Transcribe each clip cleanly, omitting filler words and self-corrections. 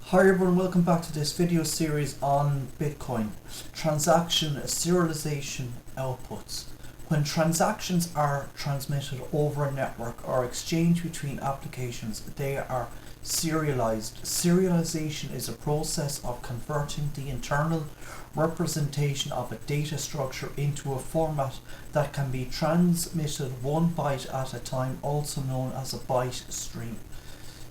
Hi everyone, welcome back to this video series on Bitcoin. Transaction serialization outputs. When transactions are transmitted over a network or exchanged between applications, they are serialized. Serialization is a process of converting the internal representation of a data structure into a format that can be transmitted one byte at a time, also known as a byte stream.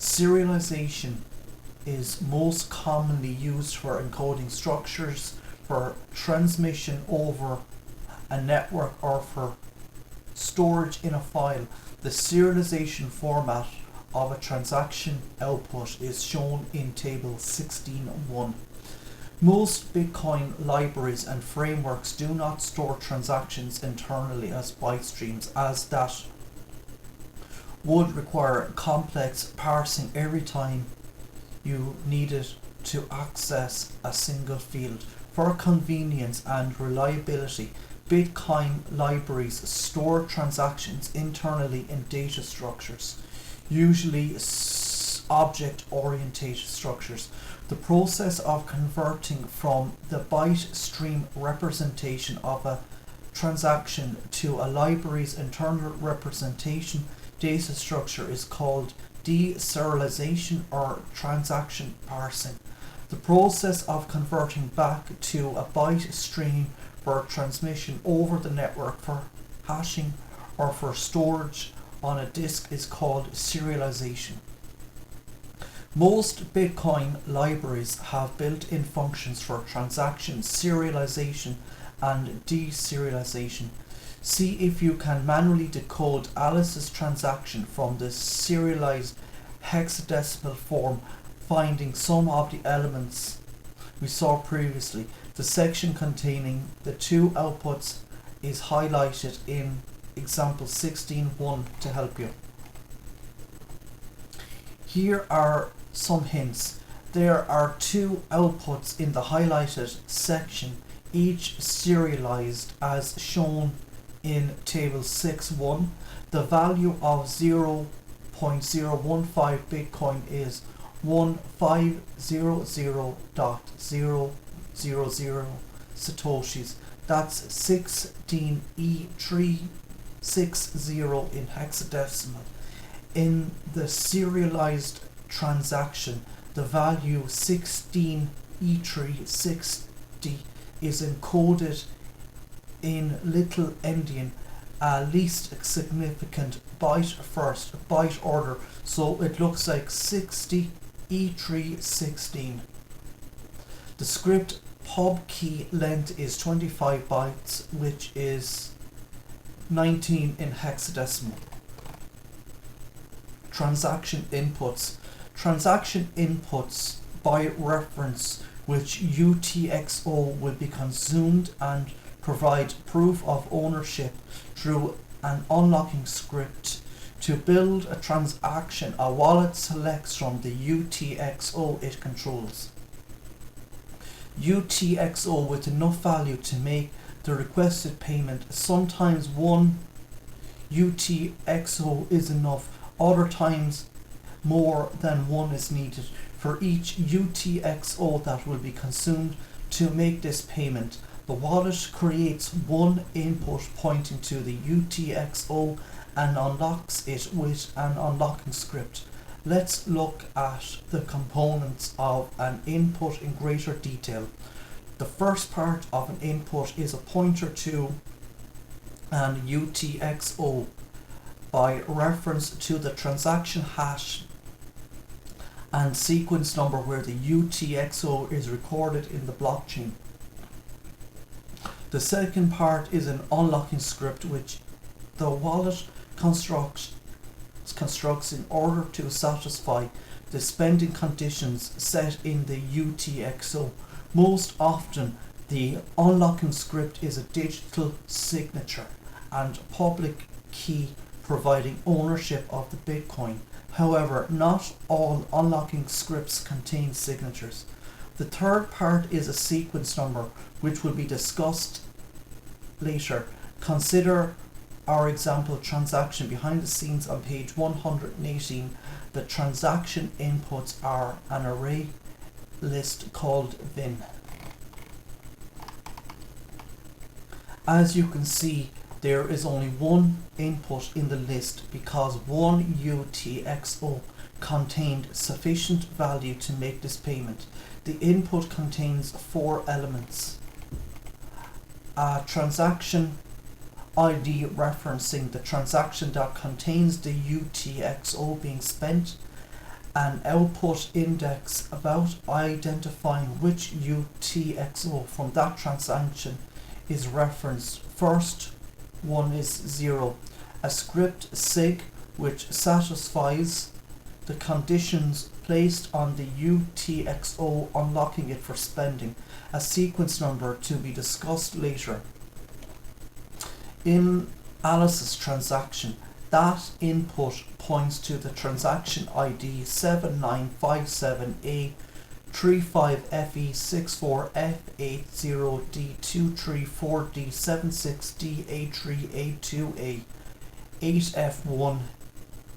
Serialization is most commonly used for encoding structures for transmission over a network or for storage in a file. The serialization format of a transaction output is shown in table 16.1. Most Bitcoin libraries and frameworks do not store transactions internally as byte streams, as that would require complex parsing every time you needed to access a single field. For convenience and reliability, Bitcoin libraries store transactions internally in data structures, usually object-oriented structures. The process of converting from the byte stream representation of a transaction to a library's internal representation data structure is called deserialization or transaction parsing. The process of converting back to a byte stream for transmission over the network for hashing or for storage on a disk is called serialization. Most Bitcoin libraries have built-in functions for transaction serialization and deserialization. See if you can manually decode Alice's transaction from the serialized hexadecimal form, finding some of the elements we saw previously. The section containing the two outputs is highlighted in example 16.1 to help you. Here are some hints. There are two outputs in the highlighted section, each serialized as shown in table 6.1. The value of 0.015 Bitcoin is 1500.000 Satoshis. That's 16E360 in hexadecimal. In the serialized transaction, the value 16E360 is encoded in Little Endian, least significant byte first byte order, so it looks like 60E316. The script pub key length is 25 bytes, which is 19 in hexadecimal. Transaction inputs. Transaction inputs by reference, which UTXO will be consumed and provide proof of ownership through an unlocking script. To build a transaction, a wallet selects from the UTXO it controls. UTXO with enough value to make the requested payment. Sometimes one UTXO is enough, other times more than one is needed for each UTXO that will be consumed to make this payment. The wallet creates one input pointing to the UTXO and unlocks it with an unlocking script. Let's look at the components of an input in greater detail. The first part of an input is a pointer to an UTXO by reference to the transaction hash and sequence number where the UTXO is recorded in the blockchain. The second part is an unlocking script which the wallet constructs in order to satisfy the spending conditions set in the UTXO. Most often, the unlocking script is a digital signature and public key providing ownership of the Bitcoin. However, not all unlocking scripts contain signatures. The third part is a sequence number, which will be discussed later. Consider our example transaction behind the scenes on page 118. The transaction inputs are an array list called Vin. As you can see, there is only one input in the list because one UTXO contained sufficient value to make this payment. The input contains 4 elements: a transaction ID referencing the transaction that contains the UTXO being spent, an output index about identifying which UTXO from that transaction is referenced. First one is 0, a script sig which satisfies the conditions placed on the UTXO unlocking it for spending, a sequence number to be discussed later. In Alice's transaction, that input points to the transaction ID 7957A35F0D234D76D83A2A 8F1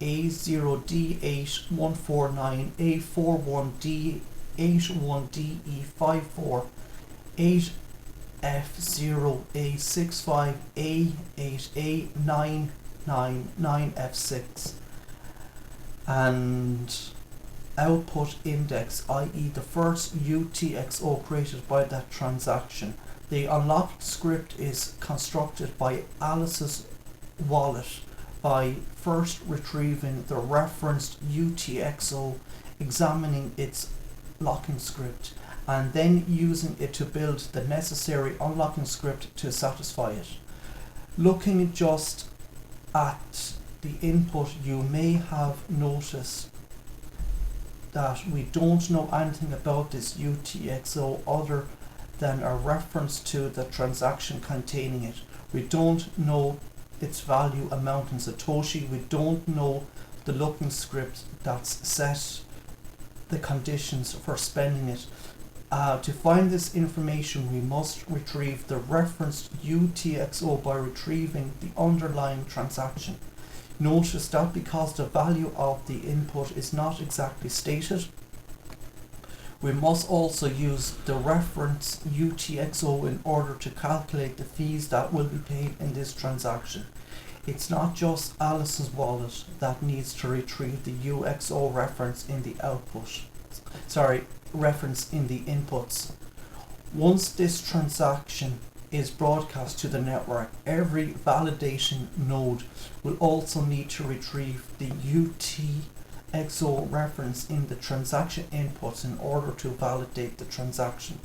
A0D8149 A41D81DE54 8F0 A65 A8A999F6, and output index, i.e. the first UTXO created by that transaction. The unlocked script is constructed by Alice's wallet by first retrieving the referenced UTXO, examining its locking script, and then using it to build the necessary unlocking script to satisfy it. Looking just at the input, you may have noticed that we don't know anything about this UTXO other than a reference to the transaction containing it. We don't know its value amount in Satoshi. We don't know the looking script that's set the conditions for spending it. To find this information, we must retrieve the referenced UTXO by retrieving the underlying transaction. Notice that because the value of the input is not exactly stated, we must also use the reference UTXO in order to calculate the fees that will be paid in this transaction. It's not just Alice's wallet that needs to retrieve the UXO reference in the reference in the inputs. Once this transaction is broadcast to the network, every validation node will also need to retrieve the UTXO reference in the transaction inputs in order to validate the transaction.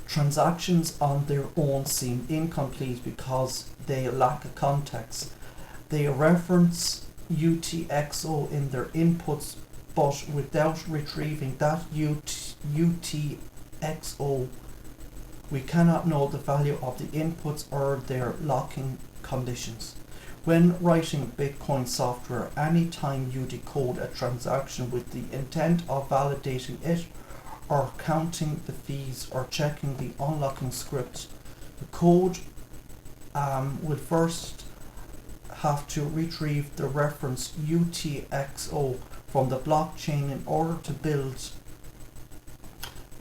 Transactions on their own seem incomplete because they lack a context. They reference UTXO in their inputs, but without retrieving that UTXO, we cannot know the value of the inputs or their locking conditions. When writing Bitcoin software, anytime you decode a transaction with the intent of validating it or counting the fees or checking the unlocking script, the code will first have to retrieve the reference UTXO from the blockchain in order to build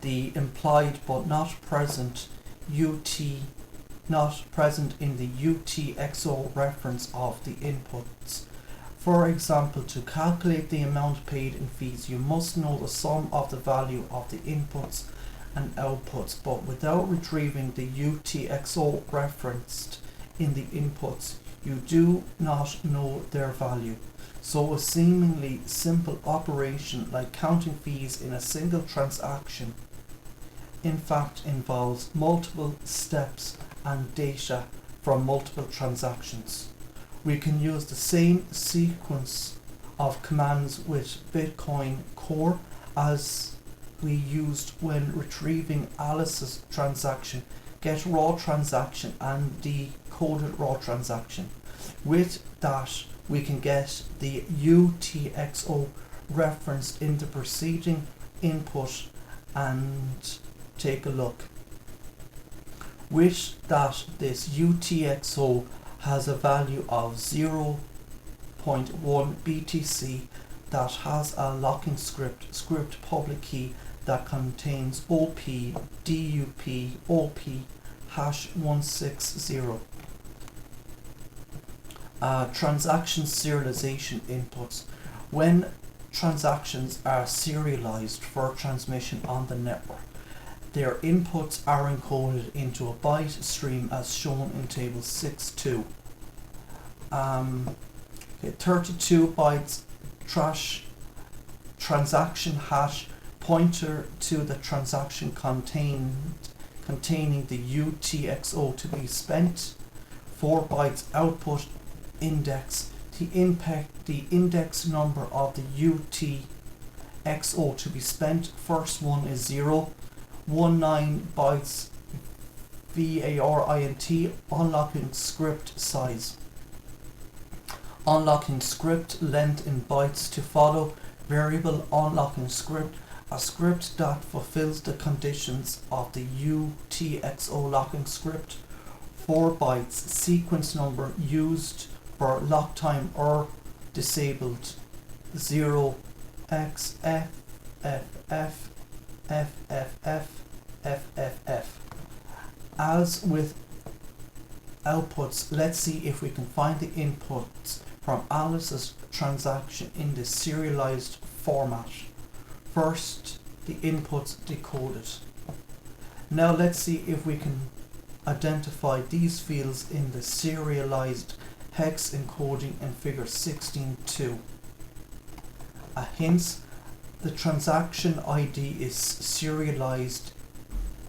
the implied but not present in the UTXO reference of the inputs. For example, to calculate the amount paid in fees, you must know the sum of the value of the inputs and outputs, but without retrieving the UTXO referenced in the inputs, you do not know their value. So a seemingly simple operation like counting fees in a single transaction in fact involves multiple steps and data from multiple transactions. We can use the same sequence of commands with Bitcoin Core as we used when retrieving Alice's transaction, get raw transaction and decoded raw transaction. With that, we can get the UTXO referenced in the preceding input and take a look. With that, this UTXO has a value of 0.1 BTC. that has a locking script public key that contains OP, DUP, OP, #160. Transaction serialization inputs. When transactions are serialized for transmission on the network, their inputs are encoded into a byte stream as shown in table 6.2. 32 bytes transaction hash pointer to the transaction containing the UTXO to be spent. 4 bytes output index, the index number of the UTXO to be spent. First one is 0. 19 bytes VARINT unlocking script size. Unlocking script length in bytes to follow. Variable unlocking script, a script that fulfills the conditions of the UTXO locking script. 4 bytes sequence number used for lock time or disabled. 0xFFFFFFF. As with outputs, let's see if we can find the inputs from Alice's transaction in the serialized format. First, the inputs decoded. Now let's see if we can identify these fields in the serialized hex encoding in figure 16.2. A hint, the transaction ID is serialized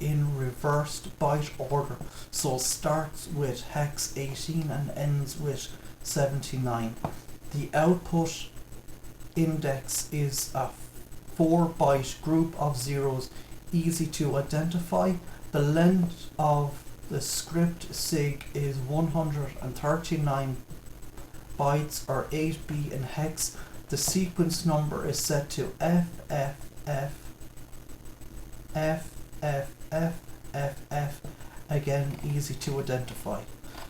in reversed byte order, so starts with hex 18 and ends with 79. The output index is a 4-byte group of zeros, easy to identify. The length of the script sig is 139 bytes or 8B in hex. The sequence number is set to FFFFFFFF. Again, easy to identify.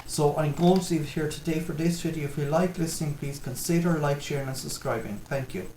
So I'm going to leave it here today for this video. If you like listening, please consider like, sharing and subscribing. Thank you.